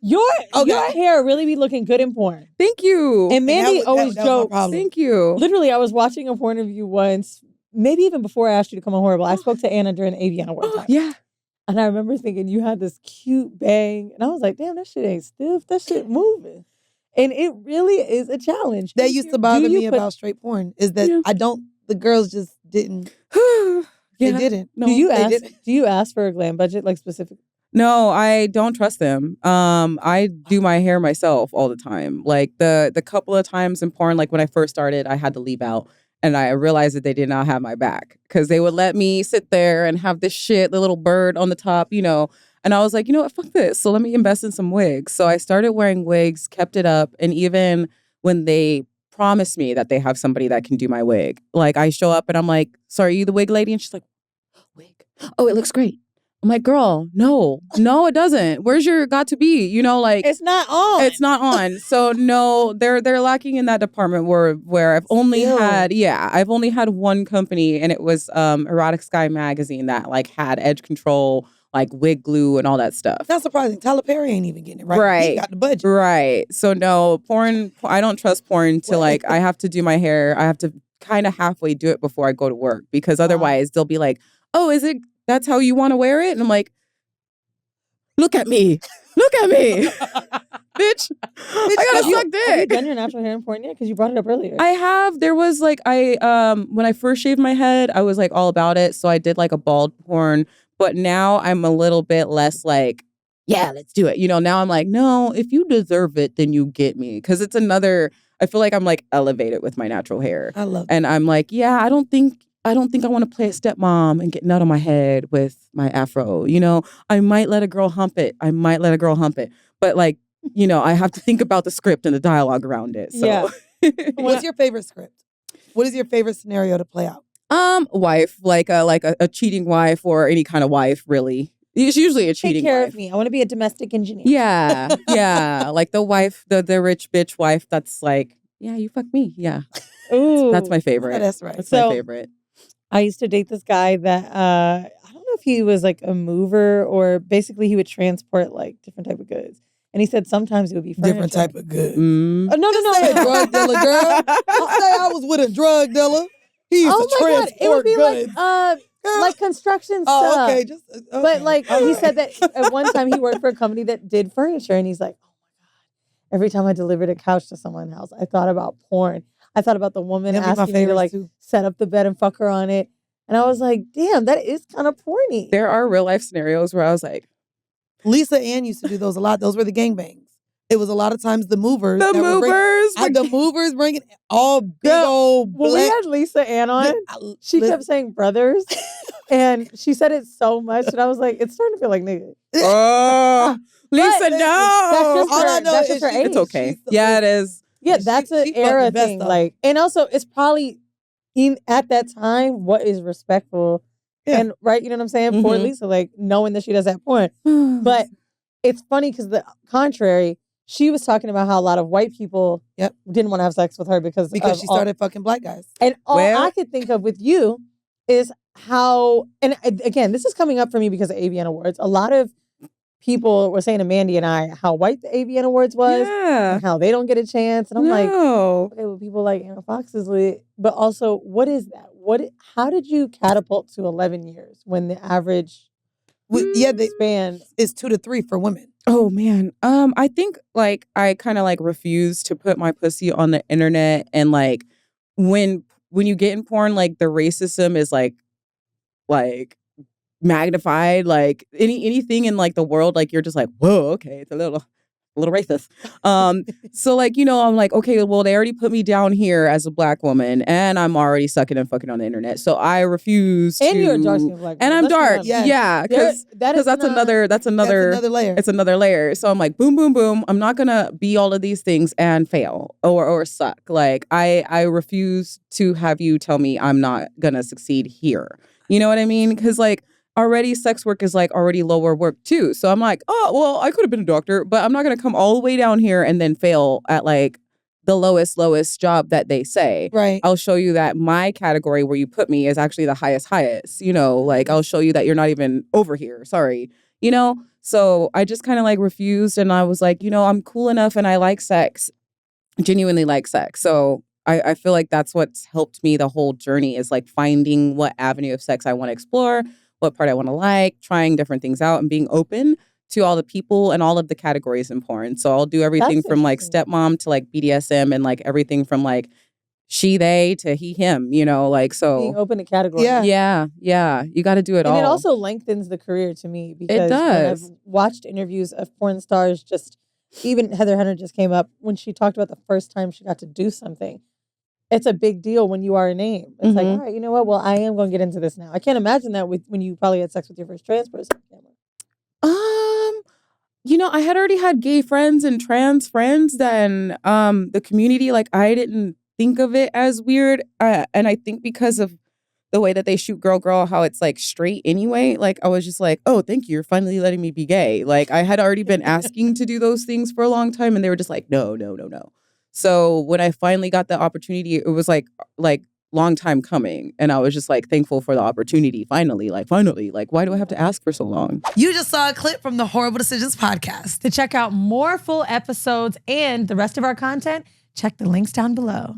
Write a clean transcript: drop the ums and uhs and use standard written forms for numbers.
Your hair really be looking good in porn. Thank you. And Mandii always jokes. Thank you. Literally, I was watching a porn of you once, maybe even before I asked you to come on Horrible. I spoke to Anna during AVN Awards time. Yeah. And I remember thinking you had this cute bang. And I was like, damn, that shit ain't stiff. That shit moving. And it really is a challenge. That used to bother me about straight porn is that the girls just didn't. They didn't. No, do you ask for a glam budget, like specific? No, I don't trust them. I do my hair myself all the time. Like the couple of times in porn, like when I first started, I had to leave out. And I realized that they did not have my back because they would let me sit there and have this shit, the little bird on the top, you know. And I was like, you know what, fuck this. So let me invest in some wigs. So I started wearing wigs, kept it up. And even when they promised me that they have somebody that can do my wig, like I show up and I'm like, sorry, are you the wig lady? And she's like, wig? Oh, it looks great. I'm like, girl, no, it doesn't. Where's your got to be? You know, like it's not on. It's not on. So no, they're lacking in that department where I've only had one company, and it was Erotic Sky magazine that like had edge control, like wig glue and all that stuff. Not surprising. Tyler Perry ain't even getting it right. Right. He got the budget. Right. So no, porn. I don't trust porn to like. I have to do my hair. I have to kind of halfway do it before I go to work because otherwise they'll be like, oh, is it? That's how you want to wear it? And I'm like, look at me. Look at me. Bitch. I gotta suck dick. Have you done your natural hair in porn yet? Because you brought it up earlier. I have. There was like, when I first shaved my head, I was like all about it. So I did like a bald porn. But now I'm a little bit less like, yeah, let's do it. You know, now I'm like, no, if you deserve it, then you get me. Because it's I feel like I'm like elevated with my natural hair. I love it. And I'm like, yeah, I don't think I want to play a stepmom and get nut on my head with my afro. You know, I might let a girl hump it. But like, you know, I have to think about the script and the dialogue around it. So. Yeah. What's your favorite script? What is your favorite scenario to play out? Wife, like a cheating wife or any kind of wife, really. It's usually a cheating wife. Take care of me. I want to be a domestic engineer. Yeah. Yeah. Like the wife, the rich bitch wife that's like, yeah, you fuck me. Yeah. Ooh. That's my favorite. Yeah, that's right. That's my favorite. I used to date this guy that I don't know if he was like a mover or basically he would transport like different type of goods. And he said sometimes it would be furniture. Different type of goods. Mm. Oh, no. Say a drug dealer, girl. Don't say I was with a drug dealer. He used to transport God. It would be goods. like construction stuff. Oh, okay. Okay. But like he said that at one time he worked for a company that did furniture, and he's like, oh my God. Every time I delivered a couch to someone's house, I thought about porn. I thought about the woman asking me to like set up the bed and fuck her on it. And I was like, damn, that is kind of porny. There are real life scenarios where I was like, Lisa Ann used to do those a lot. Those were the gangbangs. It was a lot of times the movers. The movers bringing all big old black. When we had Lisa Ann on, she kept saying brothers. And she said it so much. And I was like, it's starting to feel like nigga. Oh, Lisa, no. That's just her age. It's okay. Yeah, it is. Yeah, that's an era thing. Like, and also, it's probably at that time what is respectful, and right, you know what I'm saying? For Lisa, like knowing that she does that porn. But it's funny because the contrary, she was talking about how a lot of white people didn't want to have sex with her because she started fucking black guys. And all I could think of with you is how, and again, this is coming up for me because of AVN Awards. A lot of people were saying to Mandii and I how white the AVN Awards was and how they don't get a chance. And I'm like, okay, well, people like Foxx is lit. But also, what is that? How did you catapult to 11 years when the average span is 2 to 3 for women? Oh, man. I think like I kind of like refuse to put my pussy on the internet. And like when you get in porn, like the racism is like magnified, like anything in like the world, like you're just like, whoa, okay, it's a little racist. So like, you know, I'm like, okay, well, they already put me down here as a black woman and I'm already sucking and fucking on the internet. So I refuse and you're a dark skin black woman. And I'm dark. Yeah. Because that's another layer. It's another layer. So I'm like, boom, boom, boom. I'm not gonna be all of these things and fail or suck. Like I refuse to have you tell me I'm not gonna succeed here. You know what I mean? Because like already sex work is like already lower work too. So I'm like, oh, well, I could have been a doctor, but I'm not going to come all the way down here and then fail at like the lowest job that they say. Right. I'll show you that my category where you put me is actually the highest, you know, like I'll show you that you're not even over here. Sorry. You know? So I just kind of like refused, and I was like, I'm cool enough and I like sex, genuinely like sex. So I feel like that's what's helped me the whole journey is like finding what avenue of sex I want to explore, what part I want to like, trying different things out and being open to all the people and all of the categories in porn. So I'll do everything from like stepmom to like BDSM and like everything from like she, they to he, him, like so. Being open to categories. Yeah. You got to do it all. And it also lengthens the career to me because it does. when I've watched interviews of porn stars, even Heather Hunter just came up when she talked about the first time she got to do something. It's a big deal when you are a name. It's like, all right, you know what? Well, I am going to get into this now. I can't imagine that when you probably had sex with your first trans person. I had already had gay friends and trans friends. Then the community, like I didn't think of it as weird. And I think because of the way that they shoot Girl, how it's like straight anyway. Like I was just like, oh, thank you. You're finally letting me be gay. Like I had already been asking to do those things for a long time. And they were just like, no. So when I finally got the opportunity, it was like long time coming. And I was just like thankful for the opportunity. Finally, like, why do I have to ask for so long? You just saw a clip from the Horrible Decisions podcast. To check out more full episodes and the rest of our content, check the links down below.